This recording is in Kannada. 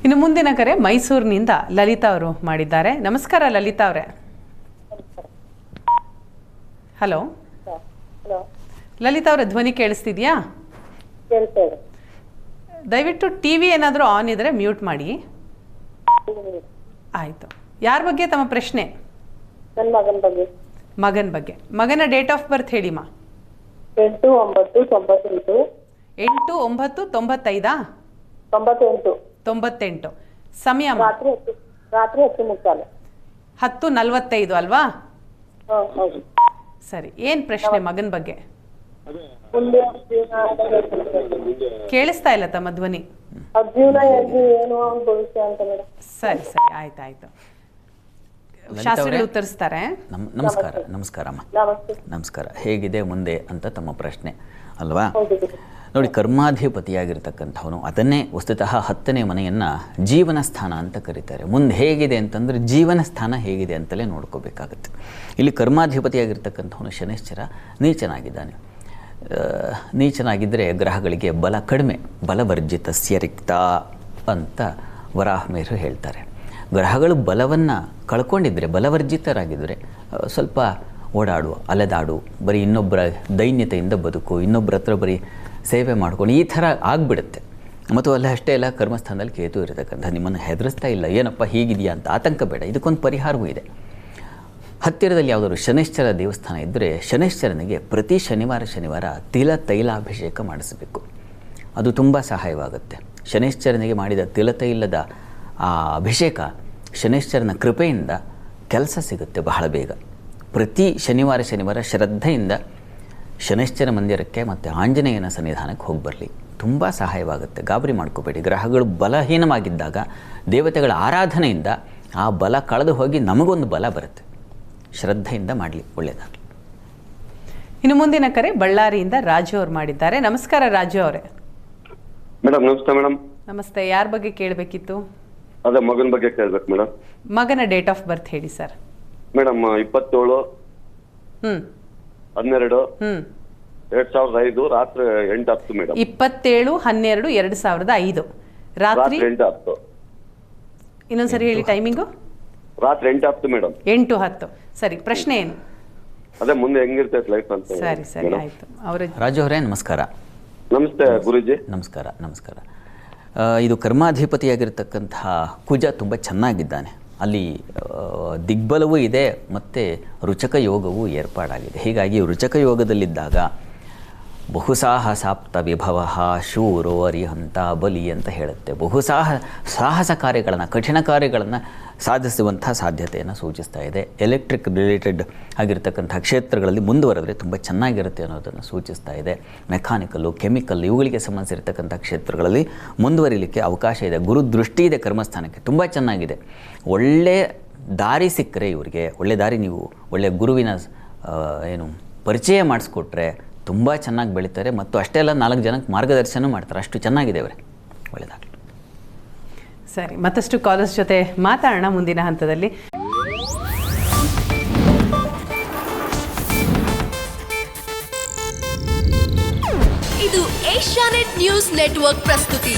ಇನ್ನು ಮುಂದಿನ ಕರೆ ಮೈಸೂರಿನಿಂದ ಲಲಿತಾ ಅವರು ಮಾಡಿದ್ದಾರೆ. ನಮಸ್ಕಾರ ಲಲಿತಾ ಅವರೇ. ಹಲೋ ಲಲಿತಾ ಅವರ ಧ್ವನಿ ಕೇಳಿಸ್ತಿದ್ಯಾ? ದಯವಿಟ್ಟು ಟಿವಿ ಏನಾದರೂ ಆನ್ ಇದ್ರೆ ಮ್ಯೂಟ್ ಮಾಡಿ. ಆಯಿತು. ಯಾರ ಬಗ್ಗೆ ತಮ್ಮ ಪ್ರಶ್ನೆ? ನನ್ನ ಮಗನ ಬಗ್ಗೆ. ಮಗನ ಬಗ್ಗೆ. ಮಗನ ಡೇಟ್ ಆಫ್ ಬರ್ತ್ ಹೇಳಿಮಾ. 8/9/98. 8/9/95. 98. ಸಮಯ ರಾತ್ರಿ 10:45. 10:45 ಅಲ್ವಾ? ಹೌದು. ಸರಿ, ಏನು ಪ್ರಶ್ನೆ ಮಗನ ಬಗ್ಗೆ? ಕೇಳಿಸ್ತಾ ಇಲ್ಲ ತಮ್ಮ ಧ್ವನಿ. ಸರಿ ಸರಿ, ಆಯ್ತಾಯ್ತು. ಶಾಸ್ತ್ರಿಗಳು ಉತ್ತರಿಸ್ತಾರೆ. ನಮಸ್ಕಾರ ಅಮ್ಮ. ನಮಸ್ಕಾರ. ಹೇಗಿದೆ ಮುಂದೆ ಅಂತ ತಮ್ಮ ಪ್ರಶ್ನೆ ಅಲ್ವಾ? ನೋಡಿ, ಕರ್ಮಾಧಿಪತಿಯಾಗಿರ್ತಕ್ಕಂಥವನು ಅದನ್ನೇ ವಸ್ತುತಃ 10ನೇ ಮನೆಯನ್ನು ಜೀವನ ಸ್ಥಾನ ಅಂತ ಕರೀತಾರೆ. ಮುಂದೆ ಹೇಗಿದೆ ಅಂತಂದರೆ ಜೀವನ ಸ್ಥಾನ ಹೇಗಿದೆ ಅಂತಲೇ ನೋಡ್ಕೋಬೇಕಾಗತ್ತೆ. ಇಲ್ಲಿ ಕರ್ಮಾಧಿಪತಿಯಾಗಿರ್ತಕ್ಕಂಥವನು ಶನೈಶ್ಚರ ನೀಚನಾಗಿದ್ದಾನೆ. ನೀಚನಾಗಿದ್ದರೆ ಗ್ರಹಗಳಿಗೆ ಬಲ ಕಡಿಮೆ. ಬಲವರ್ಜಿತಸ್ಯ ರಿಕ್ತ ಅಂತ ವರಾಹಮಿಹಿರರು ಹೇಳ್ತಾರೆ. ಗ್ರಹಗಳು ಬಲವನ್ನು ಕಳ್ಕೊಂಡಿದ್ದರೆ, ಬಲವರ್ಜಿತರಾಗಿದ್ದರೆ ಸ್ವಲ್ಪ ಓಡಾಡು, ಅಲೆದಾಡು, ಬರೀ ಇನ್ನೊಬ್ಬರ ದೈನ್ಯತೆಯಿಂದ ಬದುಕು, ಇನ್ನೊಬ್ಬರ ಹತ್ರ ಬರೀ ಸೇವೆ ಮಾಡ್ಕೊಂಡು ಈ ಥರ ಆಗಿಬಿಡುತ್ತೆ. ಮತ್ತು ಅಷ್ಟೇ ಎಲ್ಲ ಕರ್ಮಸ್ಥಾನದಲ್ಲಿ ಕೇತು ಇರತಕ್ಕಂಥ ನಿಮ್ಮನ್ನು ಹೆದರಿಸ್ತಾ ಇಲ್ಲ, ಏನಪ್ಪ ಹೀಗಿದೆಯಾ ಅಂತ ಆತಂಕ ಬೇಡ. ಇದಕ್ಕೊಂದು ಪರಿಹಾರವೂ ಇದೆ. ಹತ್ತಿರದಲ್ಲಿ ಯಾವುದಾದ್ರು ಶನೈಶ್ಚರ ದೇವಸ್ಥಾನ ಇದ್ದರೆ ಶನೈಶ್ಚರನಿಗೆ ಪ್ರತಿ ಶನಿವಾರ ತೈಲಾಭಿಷೇಕ ಮಾಡಿಸಬೇಕು. ಅದು ತುಂಬ ಸಹಾಯವಾಗುತ್ತೆ. ಶನೈಶ್ಚರನಿಗೆ ಮಾಡಿದ ತೈಲದ ಆ ಅಭಿಷೇಕ ಶನೈಶ್ಚರನ ಕೃಪೆಯಿಂದ ಕೆಲಸ ಸಿಗುತ್ತೆ ಬಹಳ ಬೇಗ. ಪ್ರತಿ ಶನಿವಾರ ಶ್ರದ್ಧೆಯಿಂದ ಶನೈಶ್ಚರ ಮಂದಿರಕ್ಕೆ ಮತ್ತು ಆಂಜನೇಯನ ಸನ್ನಿಧಾನಕ್ಕೆ ಹೋಗಿ ಬರಲಿ, ತುಂಬ ಸಹಾಯವಾಗುತ್ತೆ. ಗಾಬರಿ ಮಾಡ್ಕೋಬೇಡಿ. ಗ್ರಹಗಳು ಬಲಹೀನವಾಗಿದ್ದಾಗ ದೇವತೆಗಳ ಆರಾಧನೆಯಿಂದ ಆ ಬಲ ಕಳೆದು ಹೋಗಿ ನಮಗೊಂದು ಬಲ ಬರುತ್ತೆ. ಶ್ರದ್ಧೆಯಿಂದ ಮಾಡಲಿ, ಒಳ್ಳೆಯದಾಗಲಿ. ಇನ್ನು ಮುಂದಿನ ಕರೆ ಬಳ್ಳಾರಿಯಿಂದ ರಾಜು ಅವರು ಮಾಡಿದ್ದಾರೆ. ನಮಸ್ಕಾರ ರಾಜು ಅವರೇ. ಮೇಡಮ್ ನಮಸ್ತೆ. ಮೇಡಮ್ ನಮಸ್ತೆ. ಯಾರ ಬಗ್ಗೆ ಕೇಳಬೇಕಿತ್ತು? ಅದೇ ಮಗನ ಬಗ್ಗೆ ಕೇಳ್ಬೇಕು ಮೇಡಮ್. ಮಗನ ಡೇಟ್ ಆಫ್ ಬರ್ತ್ ಹೇಳಿ ಸರ್. ಮೇಡಮ್ 27/12/2005 ರಾತ್ರಿ 8:10 ಮೇಡಮ್. 27/12/2005 ರಾತ್ರಿ 8:10. ಇನ್ನೊಂದ್ಸರಿ ಹೇಳಿ ಟೈಮಿಂಗು. ರಾತ್ರಿ 8:10 ಮೇಡಮ್. 8:10. ಸರಿ, ಪ್ರಶ್ನೆ ಏನು? ಅದೇ ಮುಂದೆ ಹೆಂಗಿರ್ತೈತೆ ಲೈಫ್ ಅಂತ. ಸರಿ ಸರಿ, ಆಯ್ತು. ರಾಜು ಅವರೇ ನಮಸ್ಕಾರ. ನಮಸ್ತೆ ಗುರುಜಿ. ನಮಸ್ಕಾರ. ಇದು ಕರ್ಮಾಧಿಪತಿಯಾಗಿರ್ತಕ್ಕಂತಹ ಕುಜ ತುಂಬ ಚೆನ್ನಾಗಿದ್ದಾನೆ. ಅಲ್ಲಿ ದಿಗ್ಬಲವೂ ಇದೆ ಮತ್ತು ರುಚಕ ಯೋಗವೂ ಏರ್ಪಾಡಾಗಿದೆ. ಹೀಗಾಗಿ ರುಚಕ ಯೋಗದಲ್ಲಿದ್ದಾಗ ಬಹುಸಾಹಸಾಪ್ತ ವಿಭವ ಶೂರೋ ಅರಿಹಂತ ಬಲಿ ಅಂತ ಹೇಳುತ್ತೆ. ಸಾಹಸ ಕಾರ್ಯಗಳನ್ನು, ಕಠಿಣ ಕಾರ್ಯಗಳನ್ನು ಸಾಧಿಸುವಂಥ ಸಾಧ್ಯತೆಯನ್ನು ಸೂಚಿಸ್ತಾ ಇದೆ. ಎಲೆಕ್ಟ್ರಿಕ್ ರಿಲೇಟೆಡ್ ಆಗಿರ್ತಕ್ಕಂಥ ಕ್ಷೇತ್ರಗಳಲ್ಲಿ ಮುಂದುವರೆದರೆ ತುಂಬ ಚೆನ್ನಾಗಿರುತ್ತೆ ಅನ್ನೋದನ್ನು ಸೂಚಿಸ್ತಾ ಇದೆ. ಮೆಕ್ಯಾನಿಕಲ್ಲು, ಕೆಮಿಕಲ್ ಇವುಗಳಿಗೆ ಸಂಬಂಧಿಸಿರ್ತಕ್ಕಂಥ ಕ್ಷೇತ್ರಗಳಲ್ಲಿ ಮುಂದುವರಿಲಿಕ್ಕೆ ಅವಕಾಶ ಇದೆ. ಗುರು ದೃಷ್ಟಿ ಇದೆ ಕರ್ಮಸ್ಥಾನಕ್ಕೆ, ತುಂಬ ಚೆನ್ನಾಗಿದೆ. ಒಳ್ಳೆಯ ದಾರಿ ಸಿಕ್ಕರೆ ಇವರಿಗೆ, ಒಳ್ಳೆ ದಾರಿ, ನೀವು ಒಳ್ಳೆಯ ಗುರುವಿನ ಪರಿಚಯ ಮಾಡಿಸ್ಕೊಟ್ರೆ ತುಂಬ ಚೆನ್ನಾಗಿ ಬೆಳೀತಾರೆ. ಮತ್ತು ಅಷ್ಟೇ ಅಲ್ಲ, 4 ಜನಕ್ಕೆ ಮಾರ್ಗದರ್ಶನ ಮಾಡ್ತಾರೆ. ಅಷ್ಟು ಚೆನ್ನಾಗಿದೆ ಅವರೇ, ಒಳ್ಳೆಯದಾಗಲಿ. ಸರಿ, ಮತ್ತಷ್ಟು ಕಾಲರ್ಸ್ ಜೊತೆ ಮಾತಾಡೋಣ ಮುಂದಿನ ಹಂತದಲ್ಲಿ. ಇದು ಏಷ್ಯಾನೆಟ್ ನ್ಯೂಸ್ ನೆಟ್ವರ್ಕ್ ಪ್ರಸ್ತುತಿ.